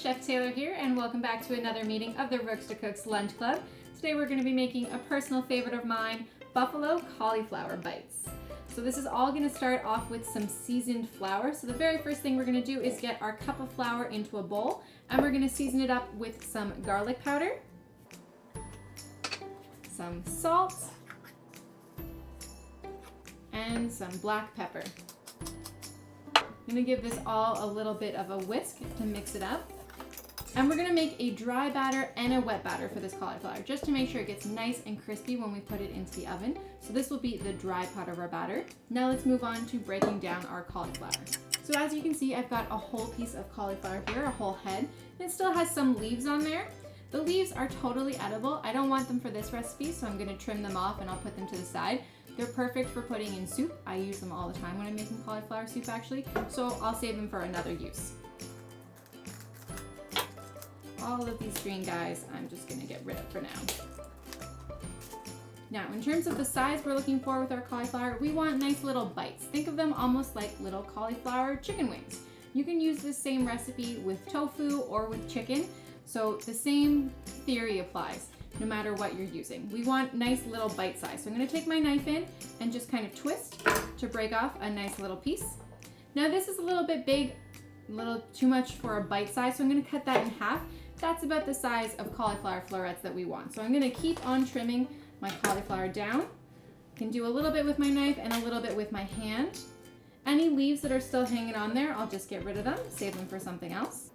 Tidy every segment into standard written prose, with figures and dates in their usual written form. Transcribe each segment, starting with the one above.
Chef Taylor here, and welcome back to another meeting of the Rooks to Cooks Lunch Club. Today we're going to be making a personal favorite of mine, buffalo cauliflower bites. So this is all going to start off with some seasoned flour. So the very first thing we're going to do is get our cup of flour into a bowl, and we're going to season it up with some garlic powder, some salt, and some black pepper. I'm going to give this all a little bit of a whisk to mix it up. And we're going to make a dry batter and a wet batter for this cauliflower, just to make sure it gets nice and crispy when we put it into the oven. So this will be the dry part of our batter. Now let's move on to breaking down our cauliflower. So as you can see, I've got a whole piece of cauliflower here, a whole head. It still has some leaves on there. The leaves are totally edible. I don't want them for this recipe, so I'm going to trim them off and I'll put them to the side. They're perfect for putting in soup. I use them all the time when I'm making cauliflower soup actually, so I'll save them for another use. All of these green guys, I'm just gonna get rid of for now. Now, in terms of the size we're looking for with our cauliflower, we want nice little bites. Think of them almost like little cauliflower chicken wings. You can use this same recipe with tofu or with chicken, so the same theory applies no matter what you're using. We want nice little bite size. So I'm gonna take my knife in and just kind of twist to break off a nice little piece. Now this is a little bit big, a little too much for a bite size, so I'm gonna cut that in half. That's about the size of cauliflower florets that we want. So I'm gonna keep on trimming my cauliflower down. I can do a little bit with my knife and a little bit with my hand. Any leaves that are still hanging on there, I'll just get rid of them, save them for something else.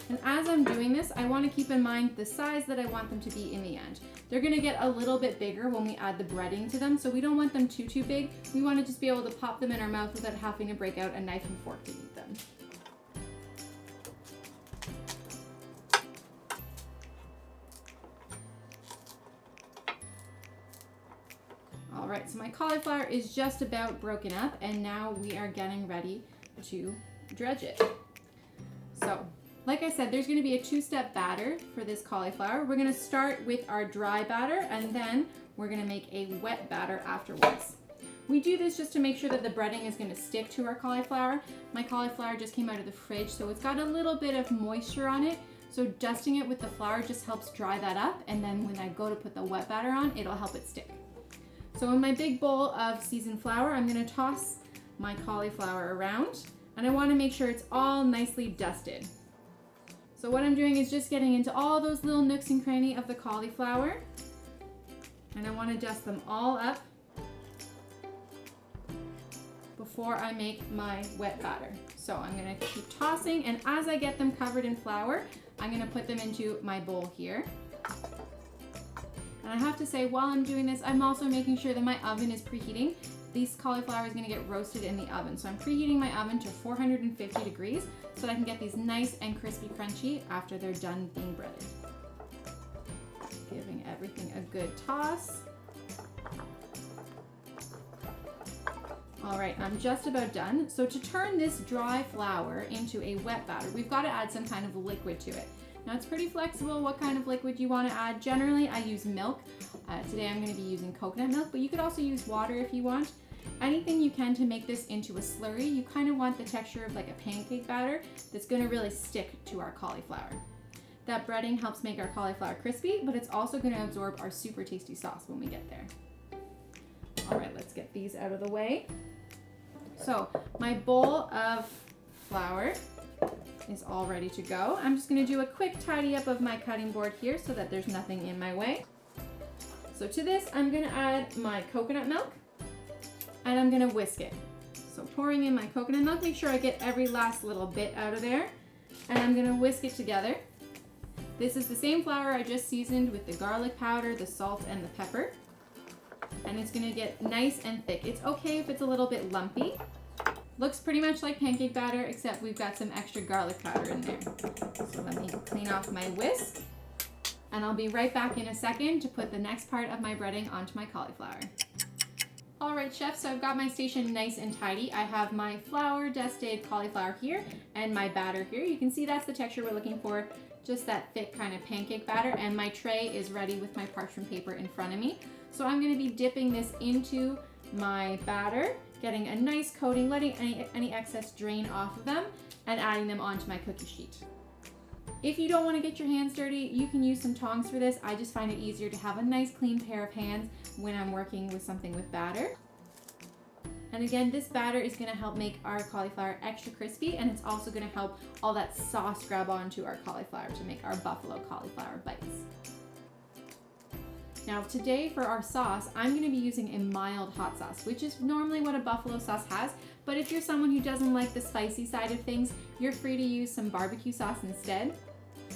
And as I'm doing this, I want to keep in mind the size that I want them to be in the end. They're going to get a little bit bigger when we add the breading to them, so we don't want them too big. We want to just be able to pop them in our mouth without having to break out a knife and fork to eat them. All right, so my cauliflower is just about broken up, and now we are getting ready to dredge it. So, like I said, there's going to be a two-step batter for this cauliflower. We're going to start with our dry batter, and then we're going to make a wet batter afterwards. We do this just to make sure that the breading is going to stick to our cauliflower. My cauliflower just came out of the fridge, so it's got a little bit of moisture on it. So dusting it with the flour just helps dry that up, and then when I go to put the wet batter on, it'll help it stick. So in my big bowl of seasoned flour, I'm going to toss my cauliflower around, and I want to make sure it's all nicely dusted. So what I'm doing is just getting into all those little nooks and crannies of the cauliflower, and I want to dust them all up before I make my wet batter. So I'm going to keep tossing, and as I get them covered in flour, I'm going to put them into my bowl here. And I have to say, while I'm doing this, I'm also making sure that my oven is preheating. This cauliflower is going to get roasted in the oven. So I'm preheating my oven to 450 degrees so that I can get these nice and crispy crunchy after they're done being breaded. Giving everything a good toss. All right, I'm just about done. So to turn this dry flour into a wet batter, we've got to add some kind of liquid to it. Now it's pretty flexible what kind of liquid you want to add. Generally, I use milk. Today I'm going to be using coconut milk, but you could also use water if you want. Anything you can to make this into a slurry. You kind of want the texture of like a pancake batter that's going to really stick to our cauliflower. That breading helps make our cauliflower crispy, but it's also going to absorb our super tasty sauce when we get there. All right, let's get these out of the way. So my bowl of flour is all ready to go. I'm just going to do a quick tidy up of my cutting board here so that there's nothing in my way. So to this, I'm going to add my coconut milk, and I'm going to whisk it. So pouring in my coconut milk, make sure I get every last little bit out of there, and I'm going to whisk it together. This is the same flour I just seasoned with the garlic powder, the salt, and the pepper, and it's going to get nice and thick. It's okay if it's a little bit lumpy. Looks pretty much like pancake batter, except we've got some extra garlic powder in there. So let me clean off my whisk, and I'll be right back in a second to put the next part of my breading onto my cauliflower. All right, chef, so I've got my station nice and tidy. I have my flour dusted cauliflower here and my batter here. You can see that's the texture we're looking for, just that thick kind of pancake batter, and my tray is ready with my parchment paper in front of me. So I'm going to be dipping this into my batter getting a nice coating, letting any excess drain off of them, and adding them onto my cookie sheet. If you don't want to get your hands dirty, you can use some tongs for this. I just find it easier to have a nice clean pair of hands when I'm working with something with batter. And again, this batter is going to help make our cauliflower extra crispy, and it's also going to help all that sauce grab onto our cauliflower to make our buffalo cauliflower bites. Now today for our sauce, I'm going to be using a mild hot sauce, which is normally what a buffalo sauce has, but if you're someone who doesn't like the spicy side of things, you're free to use some barbecue sauce instead.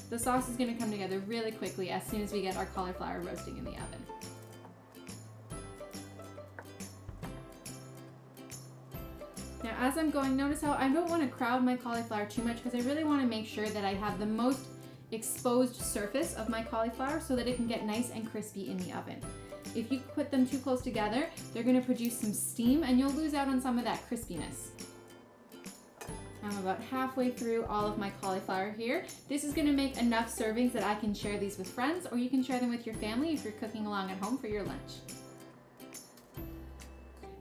The sauce is going to come together really quickly as soon as we get our cauliflower roasting in the oven. Now as I'm going, notice how I don't want to crowd my cauliflower too much because I really want to make sure that I have the most exposed surface of my cauliflower so that it can get nice and crispy in the oven. If you put them too close together, they're going to produce some steam and you'll lose out on some of that crispiness. I'm about halfway through all of my cauliflower here. This is going to make enough servings that I can share these with friends, or you can share them with your family if you're cooking along at home for your lunch.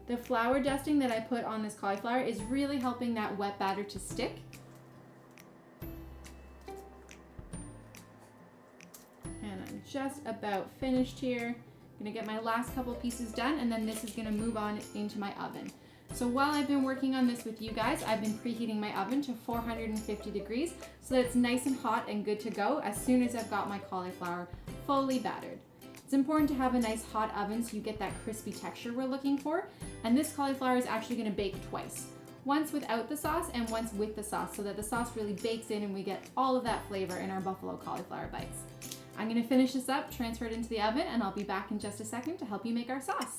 The flour dusting that I put on this cauliflower is really helping that wet batter to stick. And I'm just about finished here. I'm gonna get my last couple pieces done, and then this is gonna move on into my oven. So while I've been working on this with you guys, I've been preheating my oven to 450 degrees so that it's nice and hot and good to go as soon as I've got my cauliflower fully battered. It's important to have a nice hot oven so you get that crispy texture we're looking for. And this cauliflower is actually going to bake twice. Once without the sauce and once with the sauce so that the sauce really bakes in and we get all of that flavor in our buffalo cauliflower bites. I'm going to finish this up, transfer it into the oven, and I'll be back in just a second to help you make our sauce.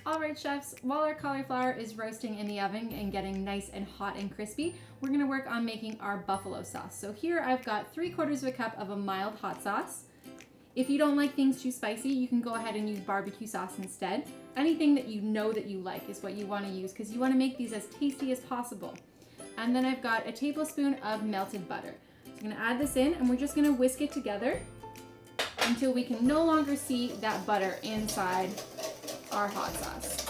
Alright chefs, while our cauliflower is roasting in the oven and getting nice and hot and crispy, we're going to work on making our buffalo sauce. So here I've got 3/4 cup of a mild hot sauce. If you don't like things too spicy, you can go ahead and use barbecue sauce instead. Anything that you know that you like is what you want to use because you want to make these as tasty as possible. And then I've got a tablespoon of melted butter. So I'm going to add this in and we're just going to whisk it together until we can no longer see that butter inside our hot sauce.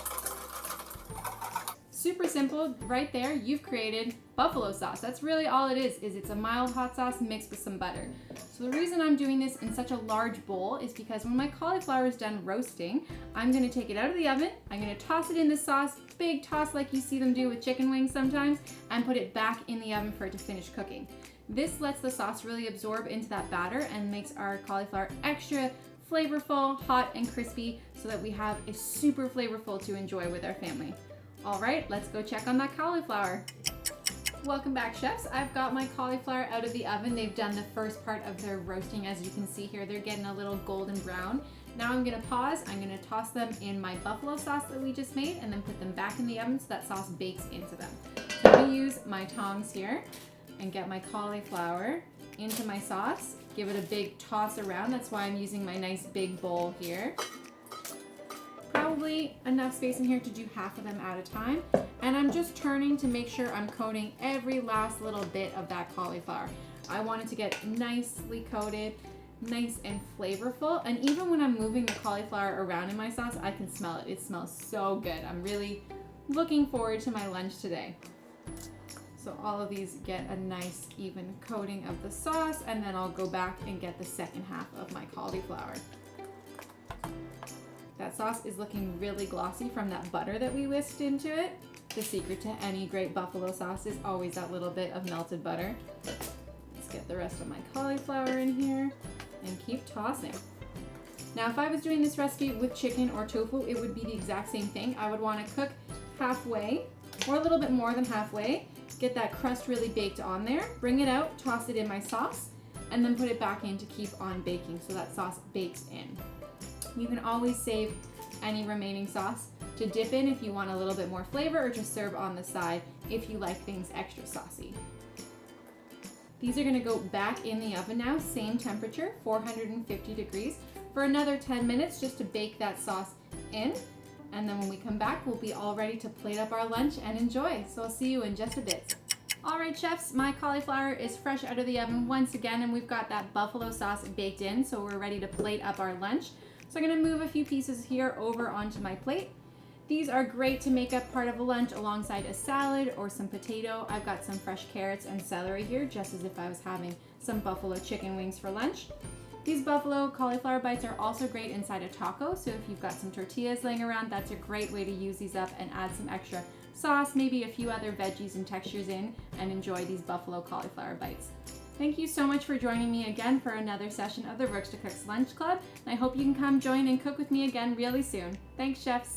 Super simple, right there, you've created buffalo sauce. That's really all it is it's a mild hot sauce mixed with some butter. So the reason I'm doing this in such a large bowl is because when my cauliflower is done roasting, I'm gonna take it out of the oven, I'm gonna toss it in the sauce, big toss like you see them do with chicken wings sometimes, and put it back in the oven for it to finish cooking. This lets the sauce really absorb into that batter and makes our cauliflower extra flavorful, hot, and crispy so that we have a super flavorful to enjoy with our family. All right, let's go check on that cauliflower. Welcome back, chefs. I've got my cauliflower out of the oven. They've done the first part of their roasting. As you can see here, they're getting a little golden brown. Now I'm gonna pause. I'm gonna toss them in my buffalo sauce that we just made and then put them back in the oven so that sauce bakes into them. So I'm gonna use my tongs here and get my cauliflower into my sauce. Give it a big toss around. That's why I'm using my nice big bowl here. Probably enough space in here to do half of them at a time. And I'm just turning to make sure I'm coating every last little bit of that cauliflower. I want it to get nicely coated, nice and flavorful. And even when I'm moving the cauliflower around in my sauce, I can smell it. It smells so good. I'm really looking forward to my lunch today. So all of these get a nice even coating of the sauce, and then I'll go back and get the second half of my cauliflower. That sauce is looking really glossy from that butter that we whisked into it. The secret to any great buffalo sauce is always that little bit of melted butter. Let's get the rest of my cauliflower in here and keep tossing. Now, if I was doing this recipe with chicken or tofu, it would be the exact same thing. I would want to cook halfway or a little bit more than halfway, get that crust really baked on there, bring it out, toss it in my sauce, and then put it back in to keep on baking so that sauce bakes in. You can always save any remaining sauce to dip in if you want a little bit more flavor, or just serve on the side if you like things extra saucy. These are going to go back in the oven now, same temperature, 450 degrees, for another 10 minutes just to bake that sauce in. And then when we come back, we'll be all ready to plate up our lunch and enjoy. So I'll see you in just a bit. All right, chefs, my cauliflower is fresh out of the oven once again, and we've got that buffalo sauce baked in, so we're ready to plate up our lunch. So I'm gonna move a few pieces here over onto my plate. These are great to make up part of a lunch alongside a salad or some potato. I've got some fresh carrots and celery here, just as if I was having some buffalo chicken wings for lunch. These buffalo cauliflower bites are also great inside a taco, so if you've got some tortillas laying around, that's a great way to use these up and add some extra sauce, maybe a few other veggies and textures in, and enjoy these buffalo cauliflower bites. Thank you so much for joining me again for another session of the Rooks to Cooks Lunch Club, and I hope you can come join and cook with me again really soon. Thanks, chefs!